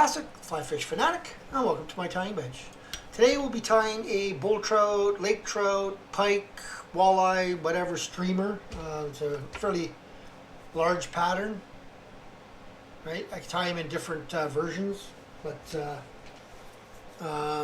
Passek, FlyFish Fanatic, and welcome to my tying bench. Today we'll be tying a bull trout, lake trout, pike, walleye, whatever streamer. It's a fairly large pattern, right? I can tie them in different versions, but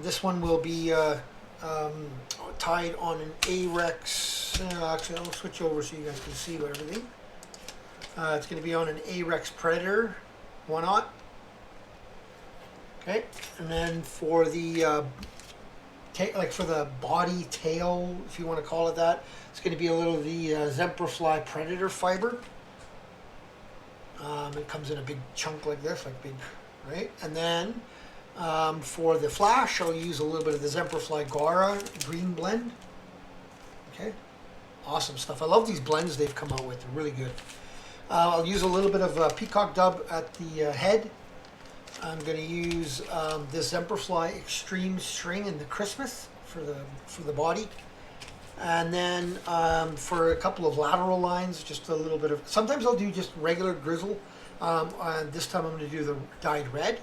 this one will be tied on an Ahrex. Actually, I'll switch over so you guys can see everything. It's going to be on an Ahrex Predator 1/0. Okay, and then for the for the body tail, if you want to call it that, it's going to be a little of the Semperfli Predator fiber. It comes in a big chunk like this, like big, right? And then for the flash, I'll use a little bit of the Semperfli Guara green blend. Okay, awesome stuff. I love these blends they've come out with. They're really good. I'll use a little bit of peacock dub at the head. I'm going to use this Semperfli Extreme String in the Christmas for the body, and then for a couple of lateral lines, just a little bit of. Sometimes I'll do just regular Grizzly. This time I'm going to do the dyed red,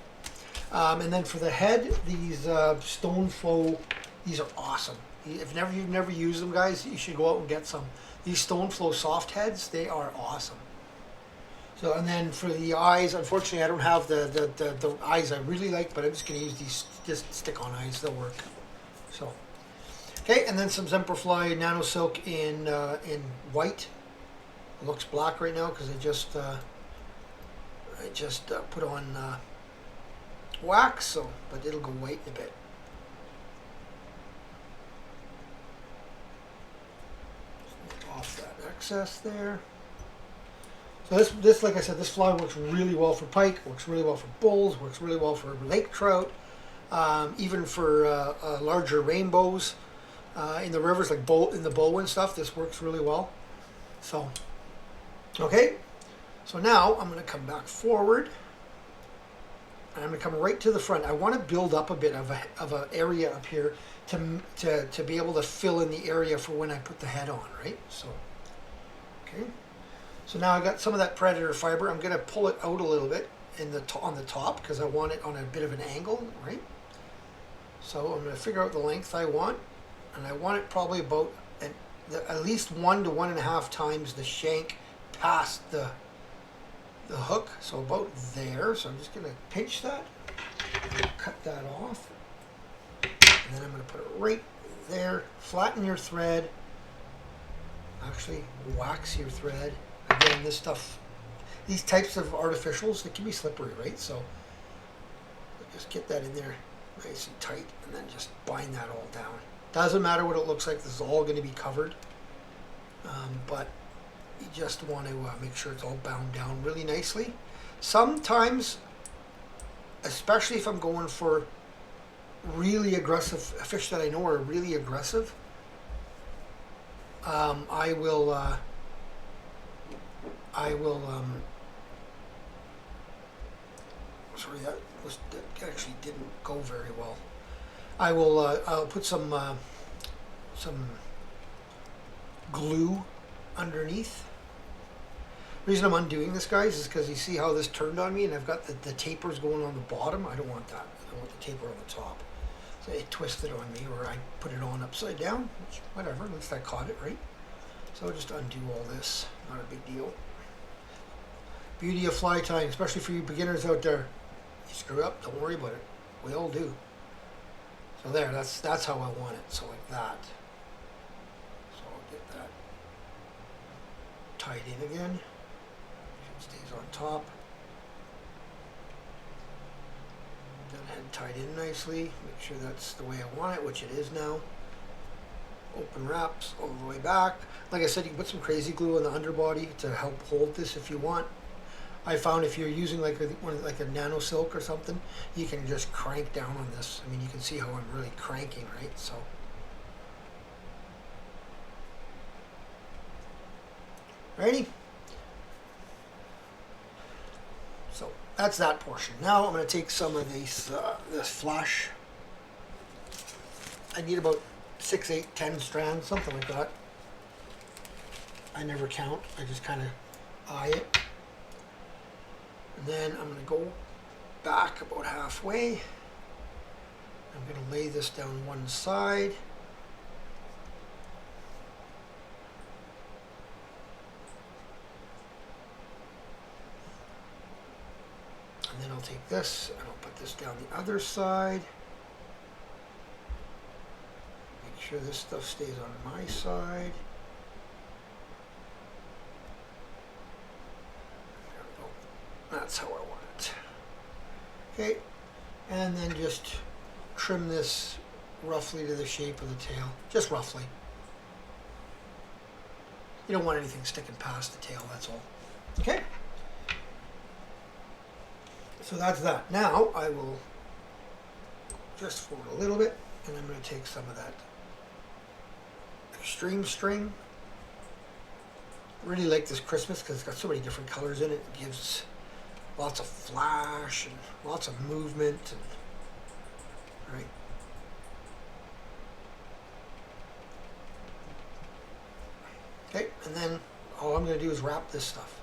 and then for the head, these Stonfo. These are awesome. If you've never used them, guys, you should go out and get some. These Stonfo Soft heads, they are awesome. So, and then for the eyes, unfortunately, I don't have the eyes I really like, but I'm just going to use these just stick-on eyes. They'll work. So, okay, and then some Semperfli Nano Silk in white. It looks black right now because I just put on wax. So, but it'll go white in a bit. Just off that excess there. So this, like I said, this fly works really well for pike, works really well for bulls, works really well for lake trout, even for larger rainbows in the rivers, like in the bow and stuff. This works really well. So, okay. So now I'm going to come back forward, and I'm going to come right to the front. I want to build up a bit of an area up here to be able to fill in the area for when I put the head on, right? So, okay. So now I got some of that Predator fiber. I'm going to pull it out a little bit on the top because I want it on a bit of an angle, right? So I'm going to figure out the length I want, and I want it probably about at least 1 to 1.5 times the shank past the hook. So about there. So I'm just going to pinch that, cut that off, and then I'm going to put it right there. Flatten your thread. Actually, wax your thread. Again, this stuff, these types of artificials, they can be slippery, right? So just get that in there nice and tight, and then just bind that all down. Doesn't matter what it looks like, this is all going to be covered, but you just want to make sure it's all bound down really nicely. Sometimes, especially if I'm going for really aggressive fish that I know are really aggressive, I will sorry, that actually didn't go very well. I'll put some glue underneath. The reason I'm undoing this, guys, is because you see how this turned on me, and I've got the tapers going on the bottom. I don't want that. I want the taper on the top. So it twisted on me, or I put it on upside down, which, whatever, at least I caught it, right? So I'll just undo all this, not a big deal. Beauty of fly tying, especially for you beginners out there. You screw up, don't worry about it. We all do. So there, that's how I want it. So like that. So I'll get that tied in again. It stays on top. That head tied in nicely. Make sure that's the way I want it, which it is now. Open wraps all the way back. Like I said, you can put some crazy glue on the underbody to help hold this if you want. I found if you're using like a nano silk or something, you can just crank down on this. I mean, you can see how I'm really cranking, right? So, ready? So that's that portion. Now I'm going to take some of this flash. I need about 6, 8, 10 strands, something like that. I never count. I just kind of eye it. And then I'm going to go back about halfway. I'm going to lay this down one side. And then I'll take this and I'll put this down the other side. Make sure this stuff stays on my side. There we go. That's how I want it. Okay, and then just trim this roughly to the shape of the tail, just roughly. You don't want anything sticking past the tail, that's all. Okay? So that's that. Now I will just fold a little bit, and I'm going to take some of that extreme string. I really like this Christmas because it's got so many different colors in it. It gives lots of flash and lots of movement, and right. Okay, and then all I'm going to do is wrap this stuff.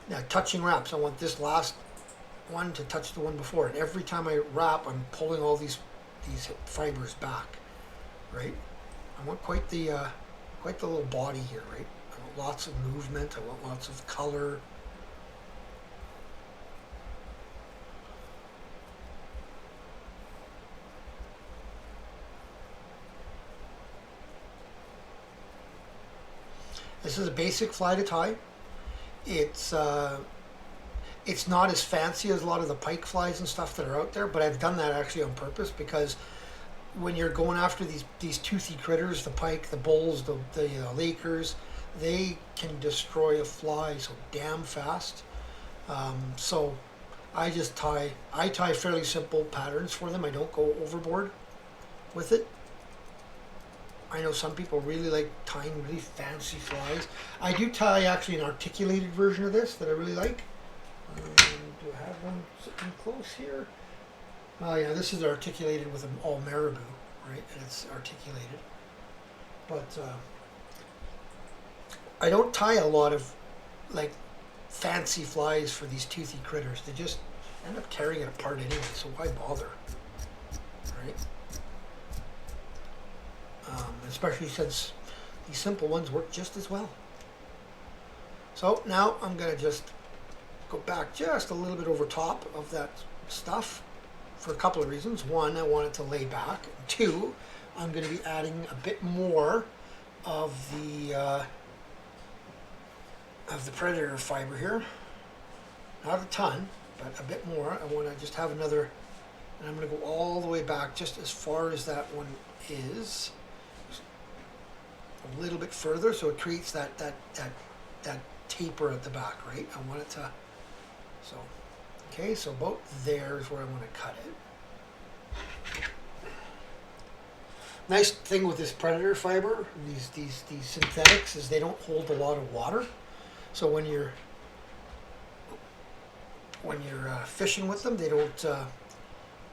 Now, touching wraps, I want this last one to touch the one before, and every time I wrap, I'm pulling all these fibers back, right? I want quite the little body here, right? I want lots of movement. I want lots of color. This is a basic fly to tie. It's not as fancy as a lot of the pike flies and stuff that are out there, but I've done that actually on purpose because when you're going after these toothy critters, the pike, the bulls, the lakers, they can destroy a fly so damn fast. So I tie fairly simple patterns for them. I don't go overboard with it. I know some people really like tying really fancy flies. I do tie actually an articulated version of this that I really like. Do I have one sitting close here? Oh yeah, this is articulated with an all marabou, right? And it's articulated. But I don't tie a lot of like fancy flies for these toothy critters. They just end up tearing it apart anyway, so why bother, right? Especially since these simple ones work just as well. So now I'm going to just go back just a little bit over top of that stuff for a couple of reasons. One, I want it to lay back. Two, I'm going to be adding a bit more of the predator fiber here. Not a ton, but a bit more. I want to just have another, and I'm going to go all the way back just as far as that one is. A little bit further, so it creates that taper at the back, right? I want it to, so, okay, so about there is where I want to cut it. Nice thing with this predator fiber, these synthetics, is they don't hold a lot of water. So when you're fishing with them, they don't,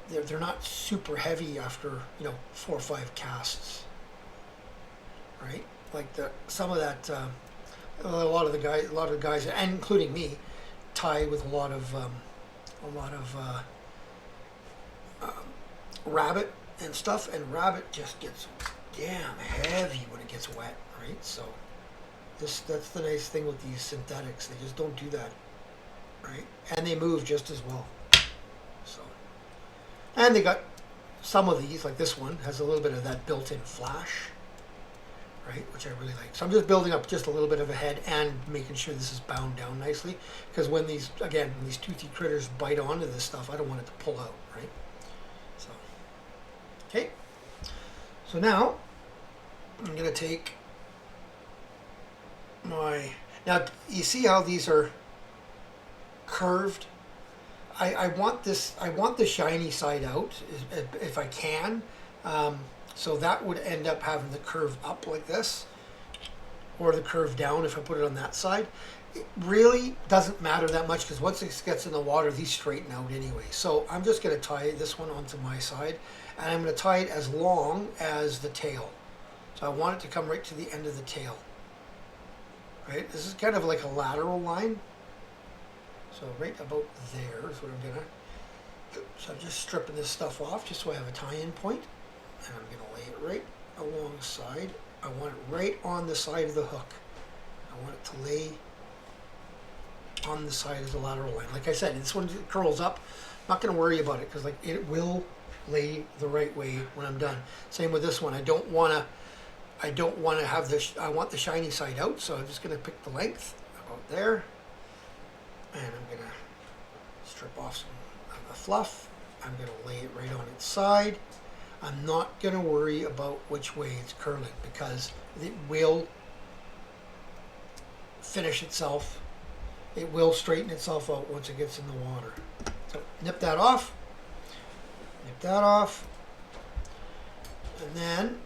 they're not super heavy after 4 or 5 casts. Right, like some of that, a lot of the guys, and including me, tie with a lot of rabbit and stuff, and rabbit just gets damn heavy when it gets wet, right? So that's the nice thing with these synthetics; they just don't do that, right? And they move just as well. So, and they got some of these, like this one, has a little bit of that built-in flash. Right, which I really like. So I'm just building up just a little bit of a head and making sure this is bound down nicely, because when these toothy critters bite onto this stuff, I don't want it to pull out, right? So, okay. So now I'm going to take my, now you see how these are curved? I want the shiny side out if I can. So that would end up having the curve up like this, or the curve down if I put it on that side. It really doesn't matter that much because once it gets in the water, these straighten out anyway. So I'm just going to tie this one onto my side, and I'm going to tie it as long as the tail. So I want it to come right to the end of the tail. Right? This is kind of like a lateral line. So right about there is what I'm going to So I'm just stripping this stuff off just so I have a tie-in point, and I'm going to lay it right alongside. I want it right on the side of the hook. I want it to lay on the side of the lateral line. Like I said, this one curls up. I'm not going to worry about it because like it will lay the right way when I'm done. Same with this one. I don't want to have this. I want the shiny side out, so I'm just going to pick the length about there, and I'm going to strip off some of the fluff. I'm going to lay it right on its side. I'm not going to worry about which way it's curling because it will finish itself. It will straighten itself out once it gets in the water. So nip that off. Nip that off. And then,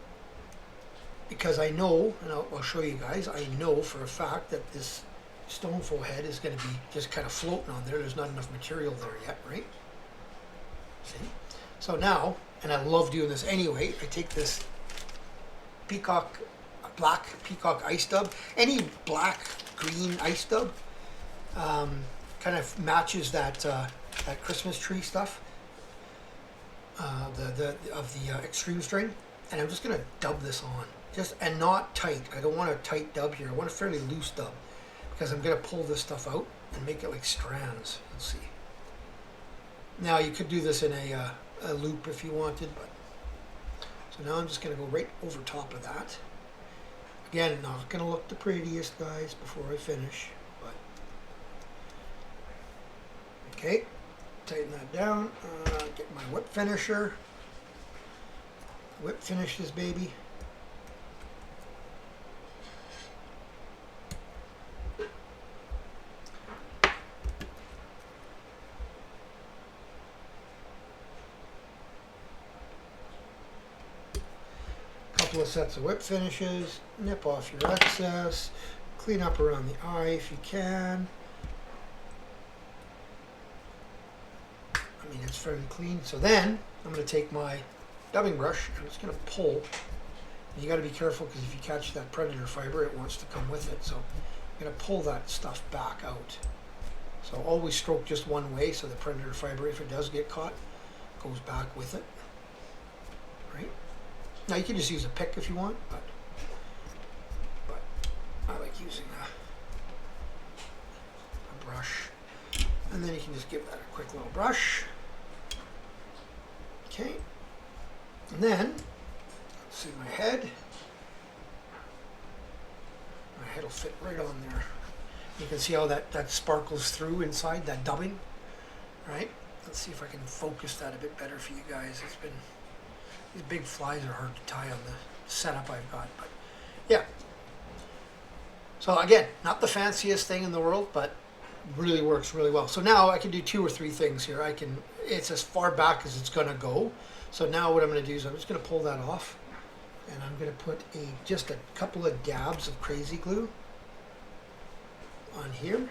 because I know, and I'll show you guys, I know for a fact that this Stonfo head is going to be just kind of floating on there. There's not enough material there yet, right? See? So now, and I love doing this anyway, I take this black peacock ice dub. Any black, green ice dub kind of matches that that Christmas tree stuff, the extreme string, and I'm just gonna dub this on, and not tight. I don't want a tight dub here. I want a fairly loose dub because I'm gonna pull this stuff out and make it like strands. Let's see. Now you could do this in a loop if you wanted, but so now I'm just gonna go right over top of that. Again, not gonna look the prettiest, guys, before I finish. Okay, tighten that down, get my whip finisher, whip finish this baby. Couple of sets of whip finishes, nip off your excess, clean up around the eye if you can. I mean, it's fairly clean. So then I'm going to take my dubbing brush and I'm just going to pull. And you got to be careful because if you catch that predator fiber, it wants to come with it. So I'm going to pull that stuff back out. So always stroke just one way so the predator fiber, if it does get caught, goes back with it. Right? Now you can just use a pick if you want, but I like using a brush. And then you can just give that a quick little brush. Okay. And then, let's see my head. My head will fit right on there. You can see how that sparkles through inside, that dubbing. Right? Let's see if I can focus that a bit better for you guys. These big flies are hard to tie on the setup I've got, but yeah. So again, not the fanciest thing in the world, but really works really well. So now I can do 2 or 3 things here. It's as far back as it's gonna go. So now what I'm gonna do is I'm just gonna pull that off, and I'm gonna put just a couple of dabs of crazy glue on here,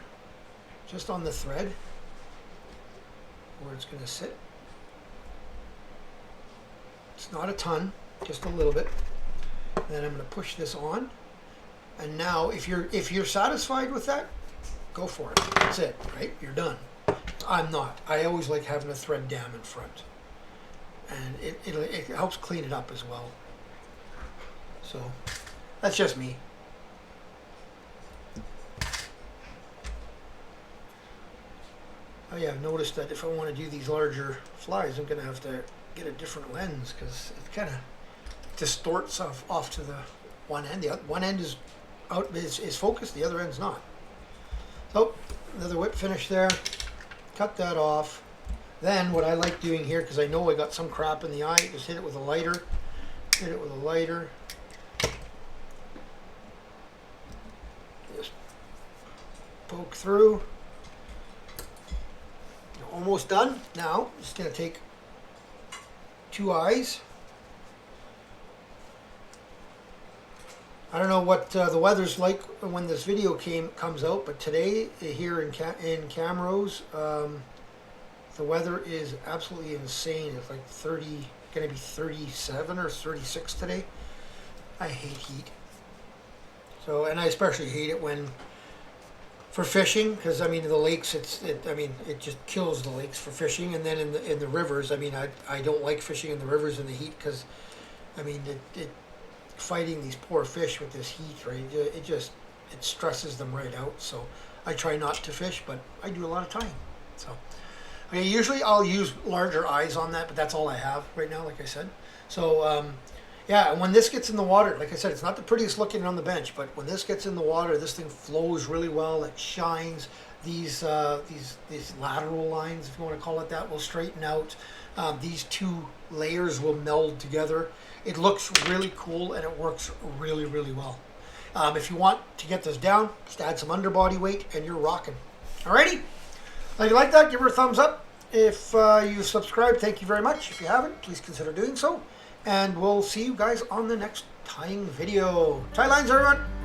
just on the thread where it's gonna sit. It's not a ton, just a little bit. And then I'm gonna push this on. And now if you're satisfied with that, go for it. That's it, right? You're done. I'm not. I always like having a thread dam in front. And it helps clean it up as well. So that's just me. Oh yeah, I've noticed that if I want to do these larger flies, I'm going to have to get a different lens because it kind of distorts off to the one end. The one end is focused, the other end's not. So another whip finish there. Cut that off. Then what I like doing here, because I know I got some crap in the eye, just hit it with a lighter. Hit it with a lighter. Just poke through. Almost done. Now, just going to take 2 eyes. I don't know what the weather's like when this video comes out, but today here in Camrose, the weather is absolutely insane. It's like 30, going to be 37 or 36 today. I hate heat. So, and I especially hate it when for fishing, because I mean the lakes, I mean it just kills the lakes for fishing, and then in the rivers, I mean I don't like fishing in the rivers in the heat, because I mean it fighting these poor fish with this heat, right? It stresses them right out. So I try not to fish, but I do a lot of tying. So okay, usually I'll use larger eyes on that, but that's all I have right now, like I said. So yeah, and when this gets in the water, like I said, it's not the prettiest looking on the bench, but when this gets in the water, this thing flows really well. It shines. These lateral lines, if you want to call it that, will straighten out. These two layers will meld together. It looks really cool, and it works really, really well. If you want to get this down, just add some underbody weight, and you're rocking. Alrighty? If you like that, give her a thumbs up. If you subscribed, thank you very much. If you haven't, please consider doing so. And we'll see you guys on the next tying video. Tie lines, everyone!